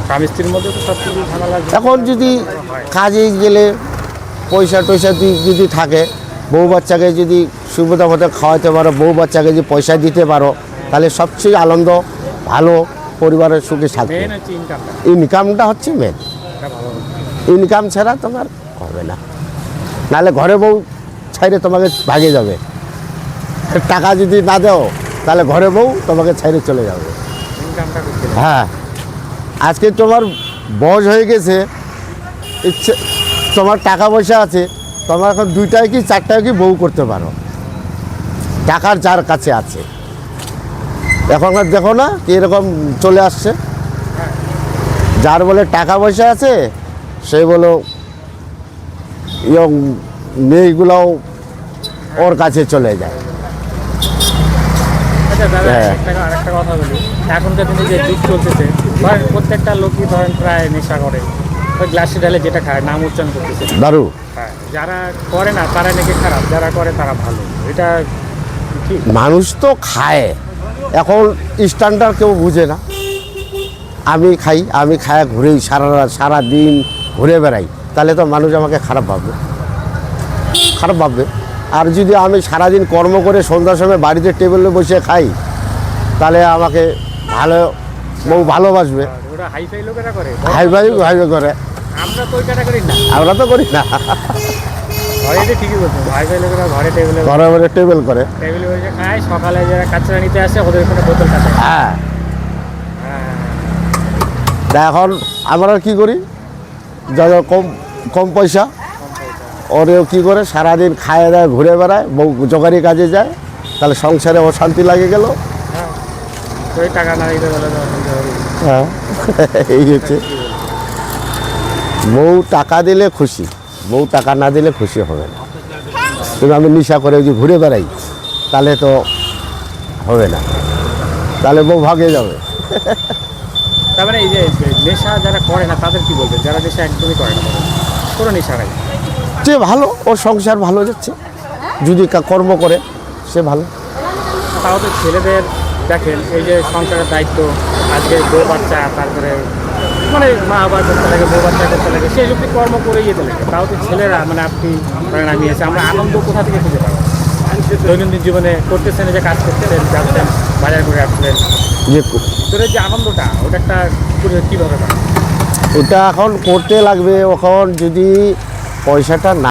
স্বামী স্ত্রীর মধ্যে তো সব কিছু ঝামেলা। এখন যদি কাজে গেলে পয়সা টয়সা যদি থাকে, বউ বাচ্চাকে যদি সুবিধা মতো খাওয়াতে পারো, বউ বাচ্চাকে যদি পয়সা দিতে পারো, তাহলে সবচেয়ে আনন্দ, ভালো, পরিবারের সুখে থাকবে। মেন হচ্ছে ইনকামটা, ইনকামটা হচ্ছে মেন। এটা ভালো। ইনকাম ছাড়া তোমার হবে না, নাহলে ঘরে বউ ছাইরে তোমাকে ভাগে যাবে। টাকা যদি না দাও তাহলে ঘরে বউ তোমাকে ছাইরে চলে যাবে। ইনকামটা করতে হবে। হ্যাঁ, আজকে তোমার বয়স হয়ে গেছে, ইচ্ছে তোমার টাকা পয়সা আছে, তোমার এখন 2টায় কি 4টায় কি বউ করতে পারো, টাকার যার কাছে আছে। এখন আর দেখো না এরকম চলে আসছে, যার বলে টাকা পয়সা আছে সে বলো মেয়েগুলোও ওর কাছে চলে যায়। আচ্ছা দাদা, হ্যাঁ। আরেকটা কথা বলি, এখনকার দিনে যে যুগ চলতেছে, ধরেন প্রত্যেকটা লোকই ধরেন প্রায় নেশা করে, ওই গ্লাসে ঢালে যেটা খায় নাম উচ্চারণ করতেছে। দারু হ্যাঁ, যারা করে না তারা নাকি খারাপ, যারা করে তারা ভালো, এটা ঠিক? মানুষ তো খায়, এখন স্ট্যান্ডার্ড কেউ বুঝে না। আমি খাই, আমি খায় ঘুরেই সারা দিন ঘুরে বেড়াই, তাহলে তো মানুষ আমাকে খারাপ ভাববে। আর যদি আমি সারাদিন কর্ম করে সন্ধ্যার সময় বাড়িতে টেবিলে বসে খাই, তাহলে আমাকে বউ ভালোবাসবে। ওরা হাইফাই লোকেরা করে, হাই করে, আমরা তো ওই ক্যাটাগরি না। আমরা তো করি না। ঘরে যে ঠিকই বলতো, হাইফাই লোকেরা ঘরে ঘরে টেবিল করে, টেবিলে বসে খায়, সকালে যারা কাঁচরা নিতে আসে ওদের ওখানে বোতল কাটে। হ্যাঁ। হ্যাঁ, তা এখন আমরা কি করি, যারা কম পয়সা, ওরেও কী করে সারাদিন খায় দেয় ঘুরে বেড়ায়, বউ জোগাড়ি কাজে যায়, তাহলে সংসারে অশান্তি লাগে গেল। হ্যাঁ, তো এই টাকা না দিতে বলে তো অশান্তি হবে। হ্যাঁ, এই হচ্ছে, বউ টাকা দিলে খুশি, বউ টাকা না দিলে খুশি হবে না। কিন্তু আমি নেশা করে যদি ঘুরে বেড়াই তাহলে তো হবে না, তাহলে বউ ভাগে যাবে। তার মানে এই যে নেশা যারা করে না তাদের কি বলবেন, যারা নেশা একদমই করে না, কোনো নেশা নাই, যে ভালো, ওর সংসার ভালো যাচ্ছে, যদি কর্ম করে সে ভালো। তাও তো ছেলেদের দেখেন এই যে সংসারের দায়িত্ব, আজকে বউ বাচ্চা, তারপরে মানে মা বাবা করতে লাগে, বউ বাচ্চা করতে লাগে, সেই সব কর্ম করেই যেতে লাগে। তাও তো ছেলেরা মানে আপনি ধরেন আমি এসে আমরা আনন্দ কোথা থেকে খুঁজে পাবো? দৈনন্দিন জীবনে করতেছেন, যে কাজ করতেছেন, যাচ্ছেন, বাজার করে আসলেন, যে তোদের যে আনন্দটা ওটা একটা কীভাবে পাবেন? ওটা এখন করতে লাগবে, এখন যদি পয়সাটা না